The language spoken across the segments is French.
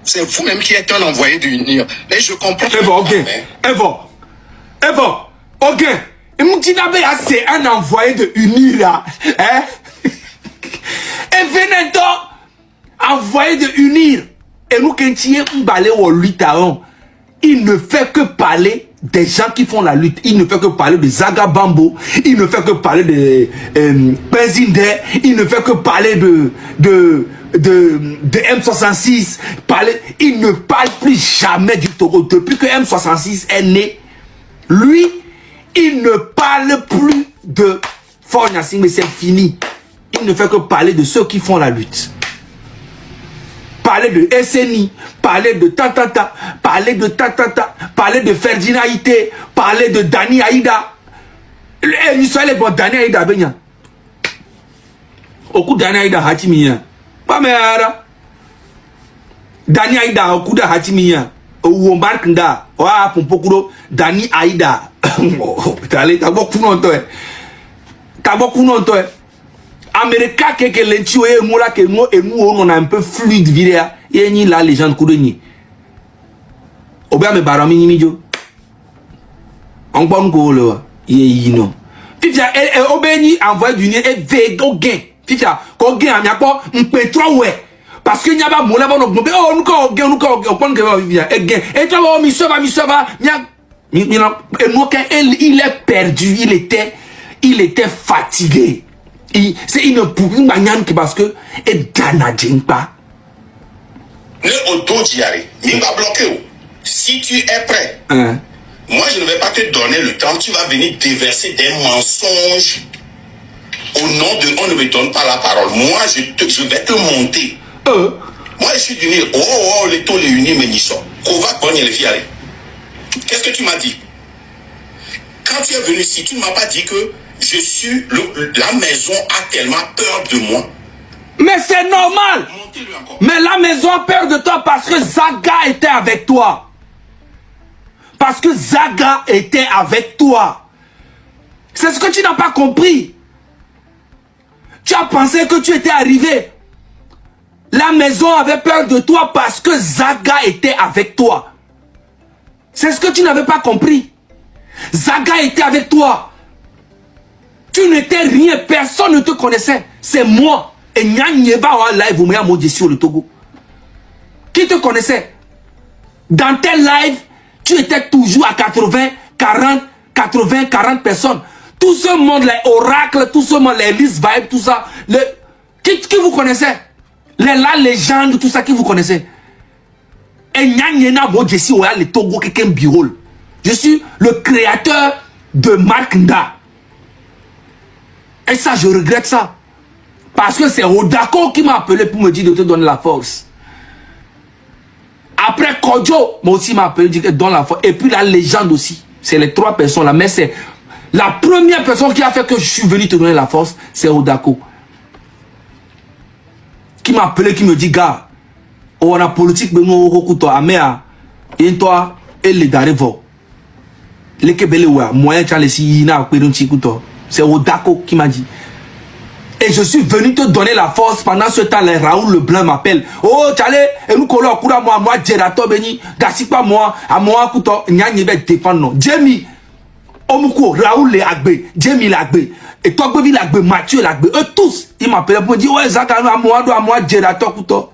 C'est vous-même qui êtes un envoyé de UNIR. Mais je comprends. Evo, ok. Et Moutinabe, c'est un envoyé de UNIR. Hein? Et Veneto, envoyé de UNIR. Et nous, quand il est au Lutaon, il ne fait que parler des gens qui font la lutte. Il ne fait que parler de Zaga Bambo. Il ne fait que parler de Penzinde. Il ne fait que parler de M66. Il ne parle plus jamais du Togo. Depuis que M66 est né, lui, il ne parle plus de Fort Nassing, mais c'est fini. Il ne fait que parler de ceux qui font la lutte. Parler de SNI, parler de Tatata, parler de Tatata, parler de Ferdinand Ité, parler de Dani Aïda. Il soit les bons Dani Aïda Benya. Au coup Dani Aïda Hatimiya. Pas meilleur. Dani Aïda au coup de Hatimiya. Ou Omar Kanda. Ouah, Pompokuro. Dani Aïda. T'as beaucoup longtemps. T'as beaucoup longtemps. Américain que l'entio et moi que nous et nous on a un peu fluide viria et ni la légende coudeni. Obia me barami ni mijo. On bon go le ye no. Fifia e obeni envoyé du nez et vego gain. Fifia ko gain amia po mpe tro we. Parce que nyaba mo la bon oh nous ko gain on pon que vivia e gain. Et toi mi sova nya il est perdu, il était fatigué. C'est une poupée parce que et Ganadjimpa. Le auto diarrhée, il va bloquer. Si tu es prêt, moi je ne vais pas te donner le temps. Tu vas venir déverser des mensonges au nom de on ne me donne pas la parole. Moi je vais te monter. Moi je suis du nez. Oh les taux les unis mais n'y sont. Kovac bonne les filles. Qu'est-ce que tu m'as dit? Quand tu es venu ici, tu ne m'as pas dit que la maison a tellement peur de moi. Mais c'est normal. Mais la maison a peur de toi parce que Zaga était avec toi. Parce que Zaga était avec toi. C'est ce que tu n'as pas compris. Tu as pensé que tu étais arrivé. La maison avait peur de toi parce que Zaga était avec toi. C'est ce que tu n'avais pas compris. Zaga était avec toi. Tu n'étais rien, personne ne te connaissait. C'est moi. Et Nyanyeba wa live ou Moudi sur le Togo. Qui te connaissait? Dans tes lives, tu étais toujours à 80, 40 personnes. Tout ce monde, les oracles, tout ce monde, les list vibes, tout ça. Qui vous connaissait? La légende, tout ça, qui vous connaissait? Et Nyanyena Moudi sur le Togo, quelqu'un birol. Je suis le créateur de Mark Nda. Et ça, je regrette ça. Parce que c'est Odako qui m'a appelé pour me dire de te donner la force. Après Kodjo, moi aussi m'a appelé de te donner la force. Et puis la légende aussi. C'est les trois personnes là. Mais c'est la première personne qui a fait que je suis venu te donner la force, c'est Odako. Qui m'a appelé, qui me dit, gars, on a politique, mais nous, on a Amea, et toi, et les Darevo. Les Kebelewa, moyen, tu as les Sina, c'est Odako qui m'a dit. Et je suis venu te donner la force pendant ce temps. Les Raoul Leblanc m'appelle. Oh, Tchale, et nous collons à Koura, moi, Djerato Beni, Gassipa, moi, à moi, Kouto, Nyanyebe, défendre, Jamie, Omuko, Raoul le Agbe, Jamie l'Agbe, et toi, Bevi l'Agbe, Mathieu l'Agbe, eux tous, ils m'appellent pour me dire, ouais, Zaka, à moi, Djerato, Kouto.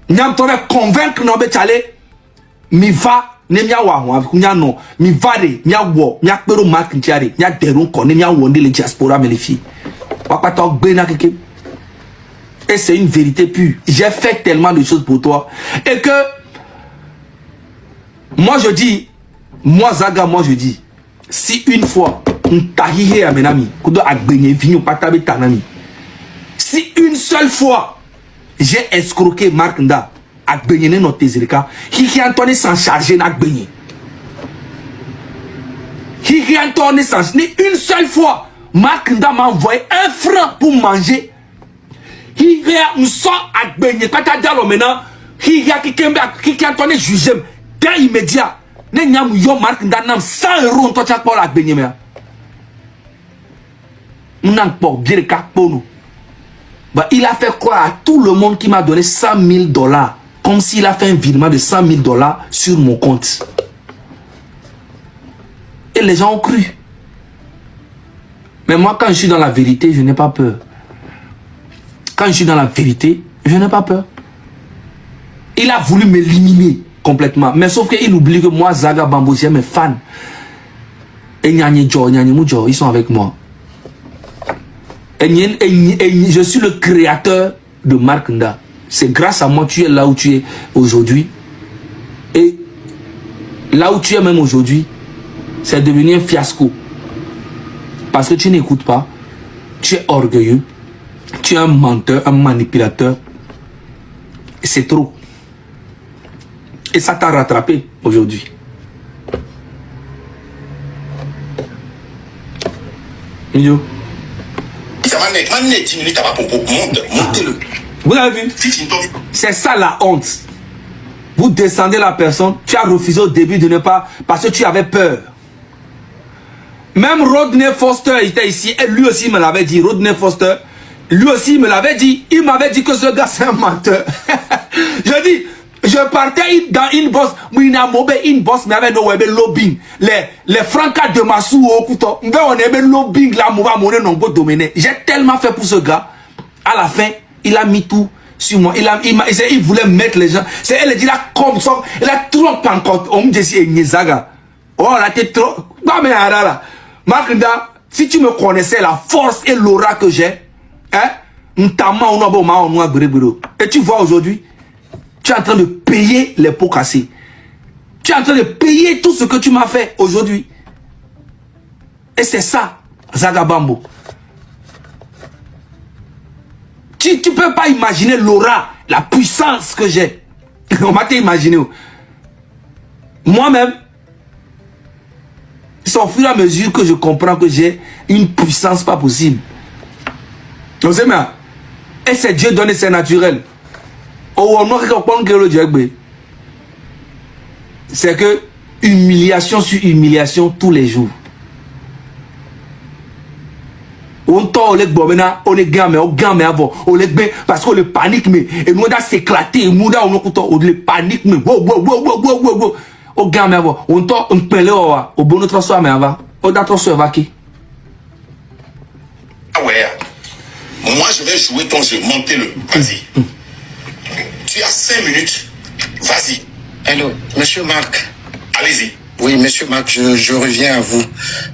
Nyam, tu vas convaincre, non, Tchale, mi va. Ne mia wa ho akunya no mi vare mia wo mia pero mark ntiare mia derun ko ne mia wo ndele diaspora me les filles papa to gbe na keke. Et c'est une vérité pure. J'ai fait tellement de choses pour toi et que moi je dis, moi Zaga, moi je dis, si une fois ntahihe ya menami kudo agbenye vinyo patabe tanami, si une seule fois j'ai escroqué Mark Nda Agbenye no tezirika, Hiki Anthony s'en charger n'Agbenye. Hiki Anthony s'en charger. Une seule fois, Mark Nda m'a envoyé 1 franc pour manger. Hiki M'son Agbenye. Quand tu as dit maintenant, Hiki Anthony jugé. Dès immédiat, ne nyam yo Mark Nda nam 100 € on touche pour Agbenye mea. M'nang po bien kakpono. Bah, il a fait croire à tout le monde qui m'a donné $100 000. comme s'il a fait un virement de 100 000 $ sur mon compte. Et les gens ont cru. Mais moi, quand je suis dans la vérité, je n'ai pas peur. Quand je suis dans la vérité, je n'ai pas peur. Il a voulu m'éliminer complètement. Mais sauf qu'il oublie que moi, Zaga Bambo, j'ai mes fans. Et Nyanye Jo, Nyanye Moujo, ils sont avec moi. Et je suis le créateur de Mark Nda. C'est grâce à moi que tu es là où tu es aujourd'hui. Et là où tu es même aujourd'hui, c'est devenu un fiasco. Parce que tu n'écoutes pas. Tu es orgueilleux. Tu es un menteur, un manipulateur. Et c'est trop. Et ça t'a rattrapé aujourd'hui. Mignon. Vous avez vu? C'est ça la honte. Vous descendez la personne, tu as refusé au début de ne pas, parce que tu avais peur. Même Rodney Foster était ici, et lui aussi me l'avait dit. Rodney Foster, lui aussi me l'avait dit. Il m'avait dit que ce gars c'est un menteur. Je dis, je partais dans une bosse, une bosse, mais avec nos lobbying. Les francas de Massou au couteau, on avait lobbying là, j'ai tellement fait pour ce gars. À la fin, il a mis tout sur moi. Il voulait mettre les gens. C'est elle dit là comme ça. Il a trop pancarte. On me dit Nizaga. Oh là, t'es trop. Bah, mais là. Mark Nda, si tu me connaissais la force et l'aura que j'ai, hein, et tu vois aujourd'hui, tu es en train de payer les pots cassés. Tu es en train de payer tout ce que tu m'as fait aujourd'hui. Et c'est ça, Zaga Bambo. Tu ne peux pas imaginer l'aura, la puissance que j'ai. On m'a imaginé. Moi-même, c'est au fur et à mesure que je comprends que j'ai une puissance pas possible. Et c'est Dieu donné, c'est naturel. C'est que humiliation sur humiliation tous les jours. On est gamme avant, on est bien parce qu'on le panique mais et nous on a s'éclater, nous on le panique mais wow. Au gamme avant, on peut le au bon notre soir mais avant, on d'autres soir vaquer. Ah ouais. Moi je vais jouer ton jeu, montez-le. Vas-y. Tu as 5 minutes. Vas-y. Allô, monsieur Marc. Allez-y. Oui, monsieur Marc, je reviens à vous.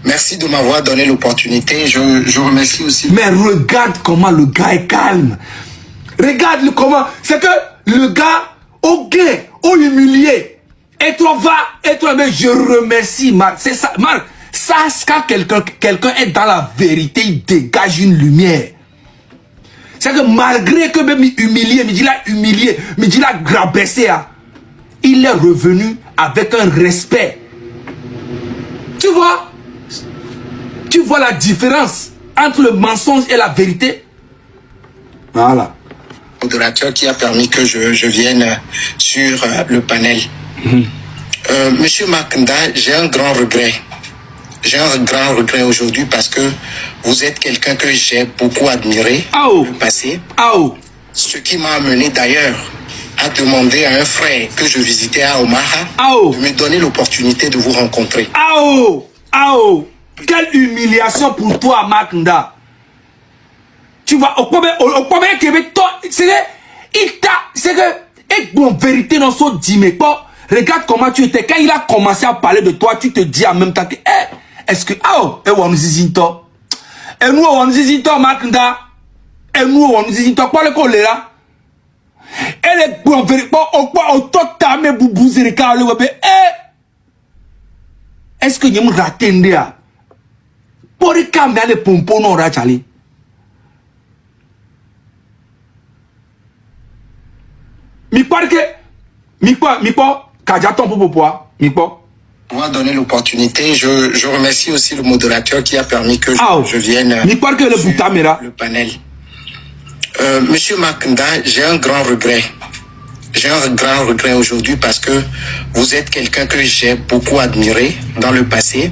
Merci de m'avoir donné l'opportunité. Je remercie aussi. Mais regarde comment le gars est calme. Regarde comment. C'est que le gars, au gain, au humilié. Et toi, mais je remercie Marc. C'est ça, Marc. Ça, quand quelqu'un est dans la vérité, il dégage une lumière. C'est que malgré que même humilié, me dit là grabaissé, il est revenu avec un respect. Tu vois la différence entre le mensonge et la vérité? Voilà. Modérateur qui a permis que je vienne sur le panel. Monsieur Mark Nda, j'ai un grand regret. J'ai un grand regret aujourd'hui parce que vous êtes quelqu'un que j'ai beaucoup admiré dans le passé. Ce qui m'a amené d'ailleurs à demander à un frère que je visitais à Omaha de me donner l'opportunité de vous rencontrer. Quelle humiliation pour toi, Mark Nda. Tu vois, au premier Québec, c'est que, et bon, vérité, non, so dit, mais pas, regarde comment tu étais. Quand il a commencé à parler de toi, tu te dis en même temps que, est-ce que, on nous dit, et nous, on nous dit, Mark Nda, et nous, on nous dit, quoi le choléra? Elle est bon, vérité, on t'a mis boubou, c'est le cas, le web, est-ce que vous raté un dia? Pour les caméras, les pompons, on va chaler. Mi pas, Kajaton pour pouvoir, mi pas. On m'a donné l'opportunité. Je remercie aussi le modérateur qui a permis que je vienne sur le panel. Monsieur Mark Nda, j'ai un grand regret. J'ai un grand regret aujourd'hui parce que vous êtes quelqu'un que j'ai beaucoup admiré dans le passé.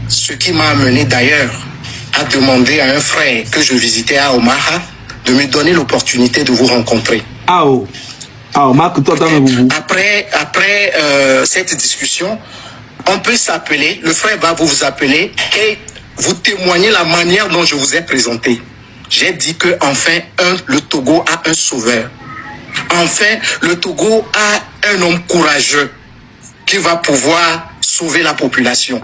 Ce qui m'a amené d'ailleurs à demander à un frère que je visitais à Omaha de me donner l'opportunité de vous rencontrer. Ah, Marc, toi, après cette discussion, on peut s'appeler, le frère va vous appeler et vous témoigner la manière dont je vous ai présenté. J'ai dit que enfin, le Togo a un sauveur. Enfin, le Togo a un homme courageux qui va pouvoir sauver la population.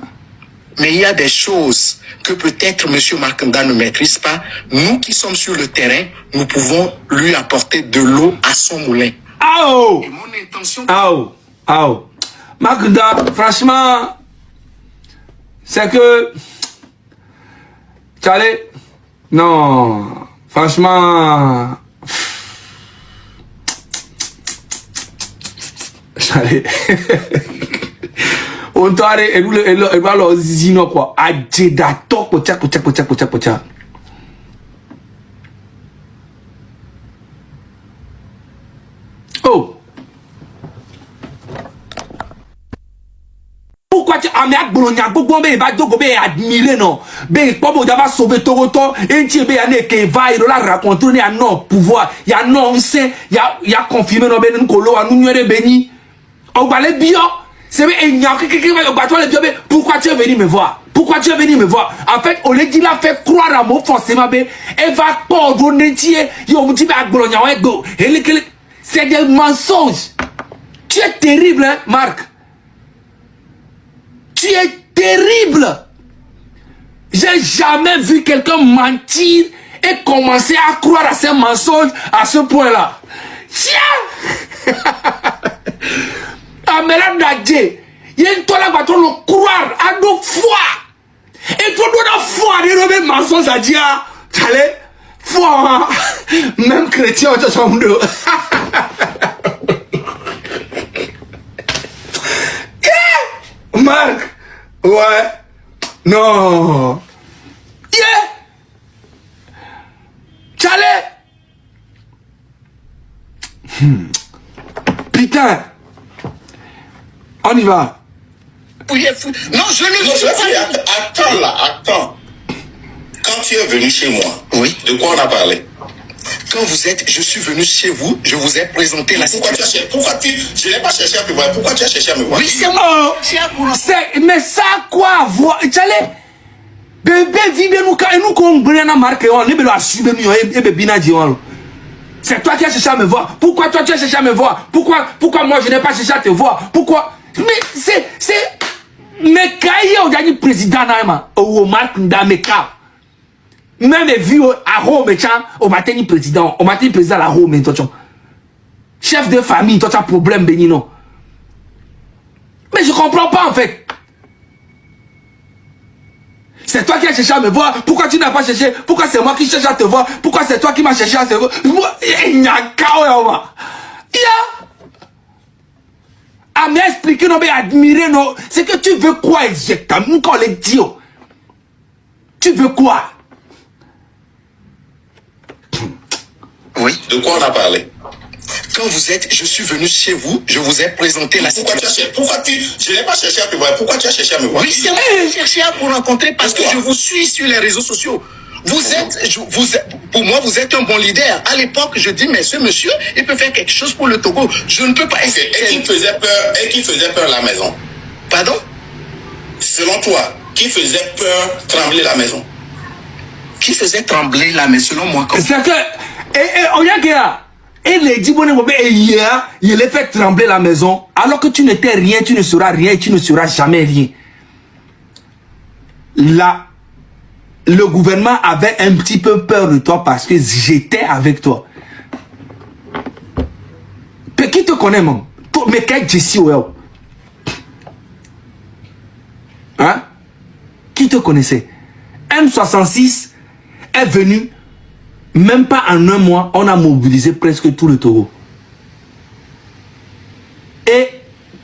Mais il y a des choses que peut-être M. Mackenda ne maîtrise pas. Nous qui sommes sur le terrain, nous pouvons lui apporter de l'eau à son moulin. Aouh! Et mon intention... Aouh! Mackenda, franchement, c'est que... Charlie, non, franchement... Charlie... On t'a dit, elle va leur dire quoi? Adjedato, kocha. Oh! Pourquoi tu as mis à Bologna? Pourquoi tu as admiré, non? Ben, comment tu vas sauver Toronto? Et tu vas la raconter, il y a non pouvoir, il y a non, on sait, il y a confirmé, non, ben, Nkolo, à nous, nous, béni. On va les bio. C'est pourquoi tu es venu me voir? Pourquoi tu es venu me voir? En fait, on lui dit la fait croire à moi forcément, elle va pardonner, c'est des mensonges. Tu es terrible, hein, Marc. Tu es terrible. J'ai jamais vu quelqu'un mentir et commencer à croire à ces mensonges à ce point-là. Tiens. Amela Nadje, il y a une toile à le croire à nos foi. Et tout le monde foi, il y a des mensonges à dire. Allez, foi, même chrétien, tu sais, Marc, ouais, non, yeah, Chalet, putain. On y va. Non, je ne suis pas... Attends. Quand tu es venu chez moi, oui. De quoi on a parlé? Quand je suis venu chez vous, je vous ai présenté la situation. Je n'ai pas cherché à te voir. Pourquoi tu as cherché à me voir? Oui, c'est moi. Mais ça quoi voir? Tchale, bébé, vive nous quand nous qu'on brûle marqué, on est assumer mieux et bébé n'a dit on. C'est toi qui as cherché à me voir. Pourquoi toi tu as cherché à me voir? Pourquoi moi je n'ai pas cherché à te voir? Pourquoi? Mais c'est mais quand il y a au dernier président Naima au Marc Ndameka même vu à Rome au matin président à la Rome toi chef de famille toi tu as problème Benino. Mais je comprends pas en fait. C'est toi qui as cherché à me voir. Pourquoi tu n'as pas cherché? Pourquoi c'est moi qui cherche à te voir? Pourquoi c'est toi qui m'as cherché à te voir? Il y a un chaos. À m'expliquer, non, mais admirer, non. C'est que tu veux quoi exactement? Quand les dit, tu veux quoi? Oui. De quoi on a parlé? Quand je suis venu chez vous, je vous ai présenté la situation. Je n'ai pas cherché à te voir. Pourquoi tu as cherché à me voir? Oui, c'est moi qui ai cherché à vous rencontrer parce que je vous suis sur les réseaux sociaux. Pour moi, vous êtes un bon leader. À l'époque, je dis, mais ce monsieur, il peut faire quelque chose pour le Togo. Je ne peux pas... Et qui faisait peur à la maison? Pardon? Selon toi, qui faisait peur trembler la maison? Qui faisait trembler la maison, selon moi? C'est que... Et les Djibouti, il les fait trembler la maison. Alors que tu n'étais rien, tu ne seras rien, tu ne seras jamais rien. Là, le gouvernement avait un petit peu peur de toi parce que j'étais avec toi. Qui te connaît, même? Mais quel Jessie Well? Hein? Qui te connaissait? M66 est venu, même pas en un mois, on a mobilisé presque tout le Togo. Et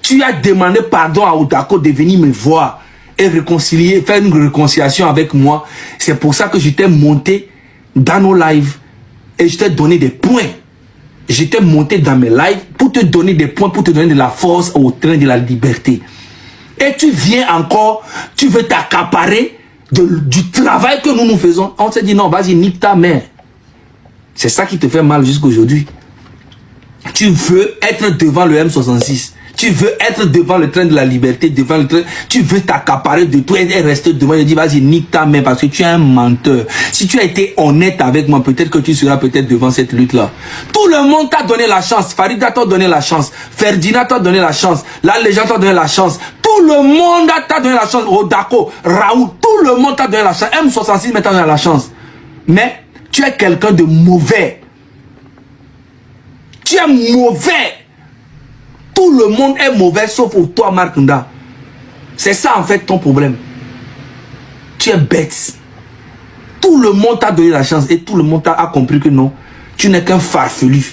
tu as demandé pardon à Odako de venir me voir et réconcilier, faire une réconciliation avec moi. C'est pour ça que je t'ai monté dans nos lives et je t'ai donné des points. Je t'ai monté dans mes lives pour te donner des points, pour te donner de la force au train de la liberté. Et tu viens encore, tu veux t'accaparer du travail que nous faisons. On s'est dit non, vas-y, nique ta mère. C'est ça qui te fait mal jusqu'aujourd'hui. Tu veux être devant le M66. Tu veux être devant le train de la liberté, devant le train. Tu veux t'accaparer de tout et rester devant et dire vas-y, nique ta mère parce que tu es un menteur. Si tu as été honnête avec moi, peut-être que tu seras peut-être devant cette lutte-là. Tout le monde t'a donné la chance. Farida t'a donné la chance. Ferdinand t'a donné la chance. La légende t'a donné la chance. Tout le monde t'a donné la chance. Rodako, Raoul, tout le monde t'a donné la chance. M66 t'a donné la chance. Mais tu es quelqu'un de mauvais. Tu es mauvais. Tout le monde est mauvais sauf pour toi, Marc Nda. C'est ça en fait ton problème. Tu es bête. Tout le monde t'a donné la chance et tout le monde a compris que non, tu n'es qu'un farfelu.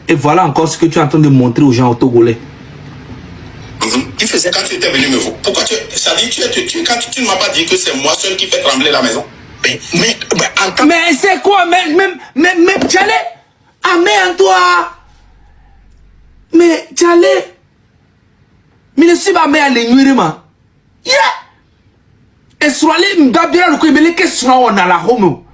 Et voilà encore ce que tu es en train de montrer aux gens au Togolais. Il faisait quand tu étais venu me voir. Pourquoi tu... Ça dit, quand tu ne m'as pas dit que c'est moi seul qui fait trembler la maison. Mais c'est quoi? Mais Tchalé, amène toi. Mais Tchalé, mais ne suis pas mais à l'énuire, ma. Yeah! Et sur les m'dabira le coup, mais les questions on a la homo.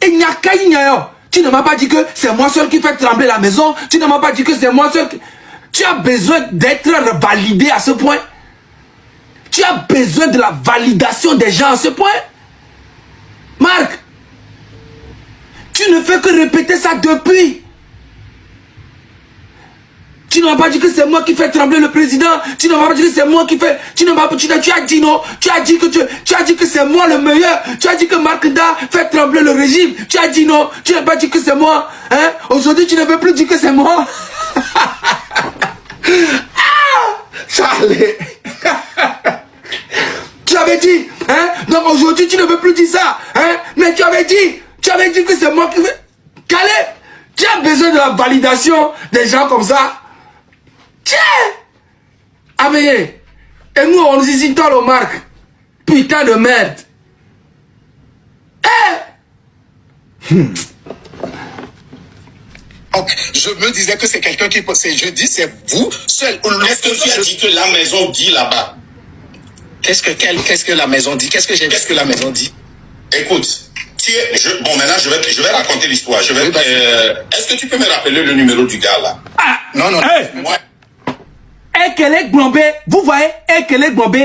Et n'y a qu'à y a. Tu ne m'as pas dit que c'est moi seul qui fait trembler la maison. Tu ne m'as pas dit que c'est moi seul qui... Tu as besoin d'être validé à ce point. Tu as besoin de la validation des gens à ce point. Marc, tu ne fais que répéter ça depuis. Tu ne m'as pas dit que c'est moi qui fais trembler le président. Tu ne m'as pas dit que c'est moi qui fait... Tu as dit non. Tu as dit que c'est moi le meilleur. Tu as dit que Marc Nda fait trembler le régime. Tu as dit non. Tu n'as pas dit que c'est moi. Hein? Aujourd'hui, tu ne veux plus dire que c'est moi. Charlie. Tu avais dit, hein? Donc aujourd'hui, tu ne veux plus dire ça. Hein? Mais tu avais dit que c'est moi qui fais... Calais, tu as besoin de la validation des gens comme ça. Tiens! Ah mais, et nous on dit dans le Marc. Putain de merde. Je me disais que c'est quelqu'un qui possède. Je dis c'est vous seul. Est-ce que tu as dit que la maison dit là-bas? Qu'est-ce que la maison dit? Qu'est-ce que j'ai dit que la maison dit? Écoute, bon maintenant je vais raconter l'histoire. Est-ce que tu peux me rappeler le numéro du gars là? Ah, non. Hey. Moi. Ekele Gbombe, vous voyez, Ekele Gbombe,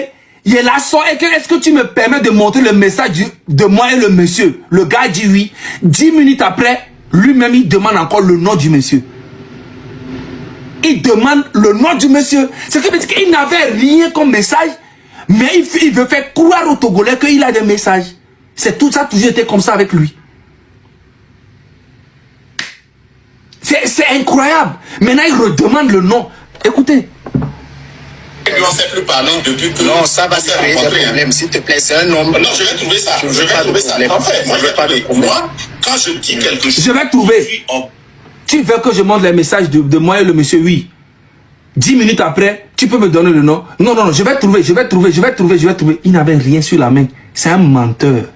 il est là, est-ce que tu me permets de montrer le message de moi et le monsieur? Le gars dit oui. 10 minutes après, lui-même, il demande encore le nom du monsieur. Il demande le nom du monsieur. Ce qui veut dire qu'il n'avait rien comme message, mais il veut faire croire aux Togolais qu'il a des messages. C'est tout ça, toujours été comme ça avec lui. C'est incroyable. Maintenant, il redemande le nom. Écoutez. On ne sait plus parler depuis que... Non, ça va créer des problèmes, s'il te plaît. C'est un homme... Non, je vais trouver ça. Je vais trouver ça. En fait, moi, quand je dis quelque chose... Je vais trouver. Tu veux que je montre les messages de moi et le monsieur? Oui. 10 minutes après, tu peux me donner le nom? Non, je vais trouver. Il n'avait rien sur la main. C'est un menteur.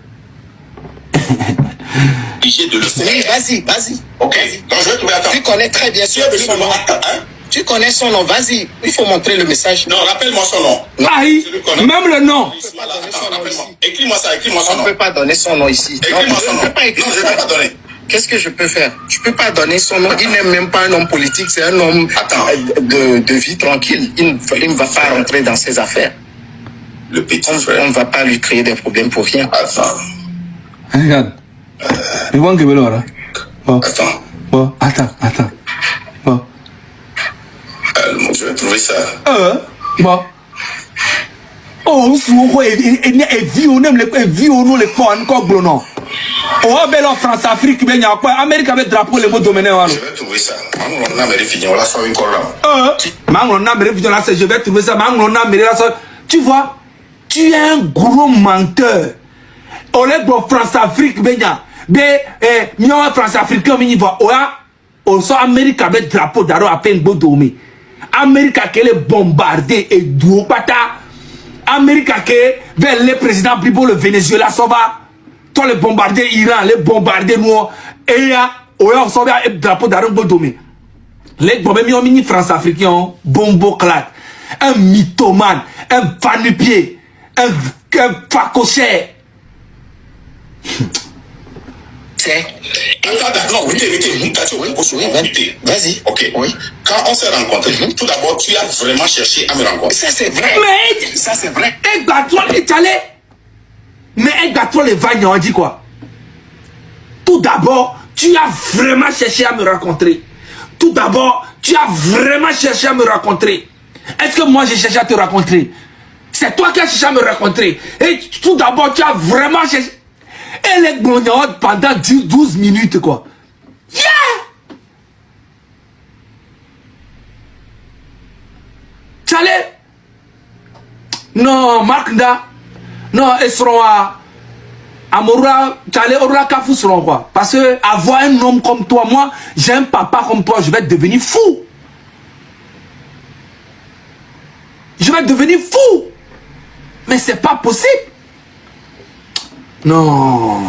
Obligé de le faire. Oui, vas-y. Ok, donc je vais trouver... Attends. Tu connais très bien son nom. Tu connais son nom, vas-y. Il faut montrer le message. Non, rappelle-moi son nom. Aïe, même le nom. Écris-moi ça, son nom. On ne peut pas donner son nom ici. Écris-moi son nom. Non, je ne vais pas donner. Qu'est-ce que je peux faire? Je ne peux pas donner son nom. Il n'est même pas un homme politique, c'est un homme de vie tranquille. Il ne va pas rentrer dans ses affaires. Le petit frère. On ne va pas lui créer des problèmes pour rien. Attends. Regarde. Attends. Bon, attends. Bon. Je vais trouver ça. Bon. Oh, et violons les points encore glonon. Oh, belle France Afrique, ben y'a quoi? Amérique avec drapeau les mots dominés. Je vais trouver ça. On a je vais trouver ça. Tu vois, tu es un gros menteur. On est dans France Afrique, ben y'a. Ben, France Afrique, on y va. On sort Amérique avec drapeau d'aro à peine beau domé. Amérique qui est bombardé et d'où pata. Amérique qui est vers le président Bibo le Venezuela ça va. Toi les bombarder Iran, les bombarder nous et ya on sort un drapeau d'aro beau domé. Les bombes mini France africain bombo claque. Un mythomane, un fanupier, un facochère. c'est... D'accord, Vas-y. Ok. Oui. Quand on s'est rencontrés, tout d'abord, tu as vraiment cherché à me rencontrer. Ça, c'est vrai. Mais... Ça, c'est vrai. Et toi, tu allais... Mais toi, les vagnes, on dit quoi? Tout d'abord, tu as vraiment cherché à me rencontrer. Tout d'abord, tu as vraiment cherché à me rencontrer. Est-ce que moi, j'ai cherché à te rencontrer? C'est toi qui as cherché à me rencontrer. Et tout d'abord, tu as vraiment cherché... Et les gonades pendant 12 minutes, quoi. Yeah! Tu allais? Non, Marc Nda. Non, ils seront à Amora, tu allais au Rakafu seront quoi? Parce que avoir un homme comme toi, moi, j'ai un papa comme toi, je vais devenir fou. Je vais devenir fou. Mais c'est pas possible. Non.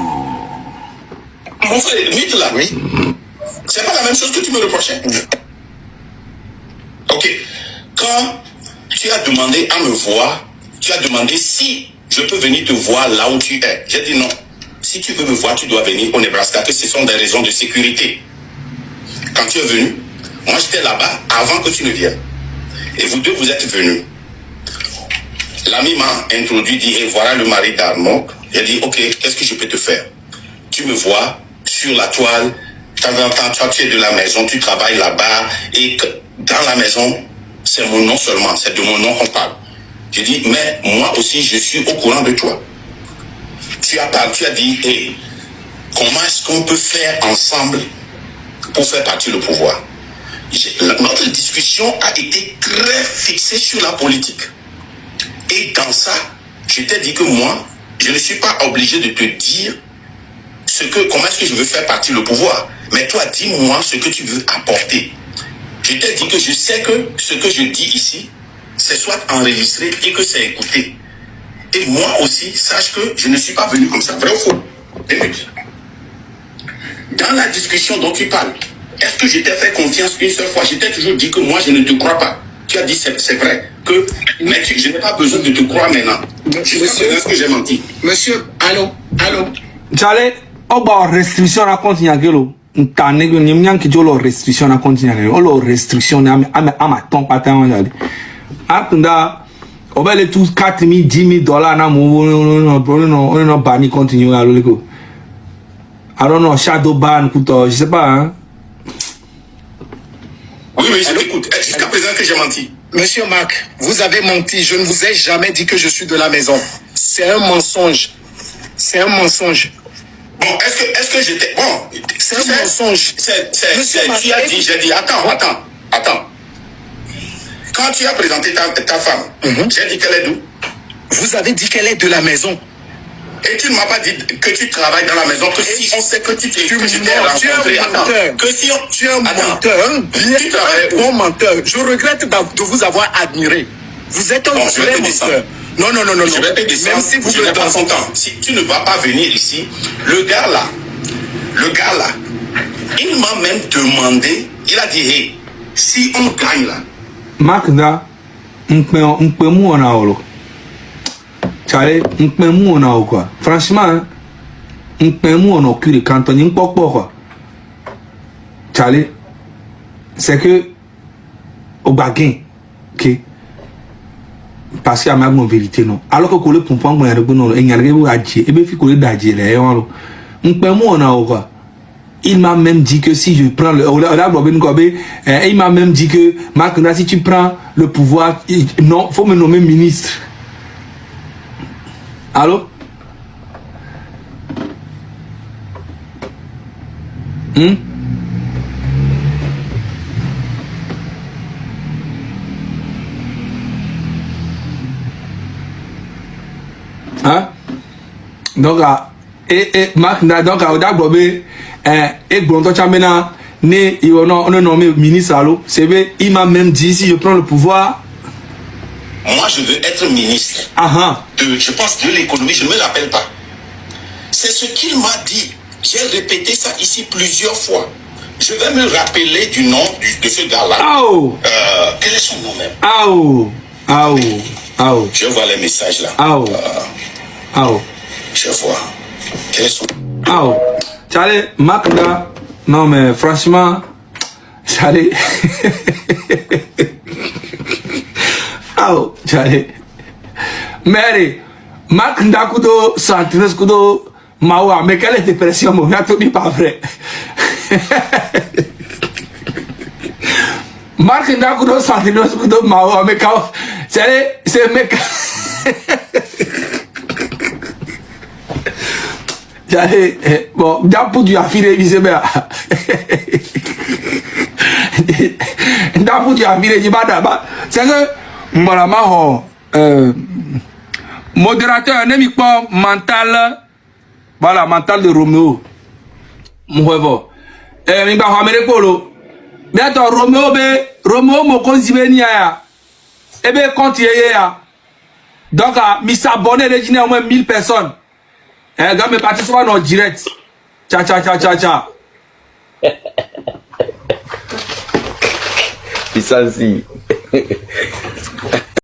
Mon frère, vite là. Oui. C'est pas la même chose que tu me reprochais. Ok. Quand tu as demandé à me voir, tu as demandé si je peux venir te voir là où tu es. J'ai dit non. Si tu veux me voir, tu dois venir au Nebraska, que ce sont des raisons de sécurité. Quand tu es venu, moi j'étais là-bas avant que tu ne viennes. Et vous deux, vous êtes venus. L'ami m'a introduit, dit, et voilà le mari d'Armok. J'ai dit, ok, qu'est-ce que je peux te faire? Tu me vois sur la toile, de temps en temps, toi tu es de la maison, tu travailles là-bas, et que dans la maison, c'est mon nom seulement, c'est de mon nom qu'on parle. J'ai dit, mais moi aussi, je suis au courant de toi. Tu as parlé, tu as dit, hey, comment est-ce qu'on peut faire ensemble pour faire partir le pouvoir? Notre discussion a été très fixée sur la politique. Et dans ça, je t'ai dit que moi, je ne suis pas obligé de te dire comment est-ce que je veux faire partir le pouvoir. Mais toi, dis-moi ce que tu veux apporter. Je t'ai dit que je sais que ce que je dis ici, c'est soit enregistré et que c'est écouté. Et moi aussi, sache que je ne suis pas venu comme ça. Vrai ou faux? Écoute. Dans la discussion dont tu parles, est-ce que je t'ai fait confiance une seule fois? Je t'ai toujours dit que moi, je ne te crois pas. Tu as dit c'est vrai. Mais je n'ai pas besoin de te croire maintenant. Est-ce que j'ai menti? Monsieur, allô? J'allais, restriction à continuer à gueuler. T'as que tu as restriction à continuer à gueuler. Restriction à ma ton patin. Attends, on va les tous 4 000, 10 000 $. On n'a pas ni continuer à gueuler. I don't know, shadow ban, je sais pas, hein. Oui, je t'écoute. Jusqu'à présent que j'ai menti. Monsieur Marc, vous avez menti. Je ne vous ai jamais dit que je suis de la maison. C'est un mensonge. C'est un mensonge. Bon, est-ce que j'étais... Bon, c'est un mensonge. Tu as dit, j'ai dit, attends. Quand tu as présenté ta femme, j'ai dit qu'elle est d'où? Vous avez dit qu'elle est de la maison. Et tu ne m'as pas dit que tu travailles dans la maison, que si on sait que tu t'es rencontré. Tu es un menteur, un bon menteur. Je regrette de vous avoir admiré. Vous êtes un vrai menteur. Non. Je vais te descendre, même si vous ne pas son temps. Si tu ne vas pas venir ici, le gars là, il m'a même demandé, il a dit, hey, si on gagne là. Marc Nda, on peut mourir. On peut mourir quoi. Franchement, on peut mourir cul quand on y est pas quoi. Charlie, c'est que au baguin, ok. Parce qu'il y a ma vérité non. Alors que le pompon moi il y a rien à dire. Et bien fi coller d'adier là. On peut mourir quoi. Il m'a même dit que si je prends il m'a même dit que Marc Nda, si tu prends le pouvoir, non, faut me nommer ministre. Allô? Hein? Donc, Marc Nda, donc, on est nommé ministre, allô? Il m'a même dit, si je prends le pouvoir, moi, je veux être ministre. Je pense de l'économie, je ne me rappelle pas. C'est ce qu'il m'a dit. J'ai répété ça ici plusieurs fois. Je vais me rappeler du nom de ce gars-là. Quel est son nom même? Je vois les messages là. Je vois. Quel est son nom? Charlie, Makda, non mais franchement, Charlie. Oh, Charlie. Mary, Makda Kudo, Santinos Kudo, Mawa, mais quelle est dépression, mon gars, tout n'est pas vrai. Makda Kudo, Santinos Kudo, Mawa, mais quand, c'est mec. Bon, d'après du affilé, il se met. D'après du affilé, il va. C'est que, voilà, modérateur, un ami mental, voilà, mental de Roméo. Mon rêve. Il va ramener Polo. Mais attends, Roméo, mon consivénia. Eh bien, quand il est là. Donc, il s'abonne, il y a au moins 1000 personnes. Eh, gars, mais parti souvent en direct. Tcha. Puis ça aussi.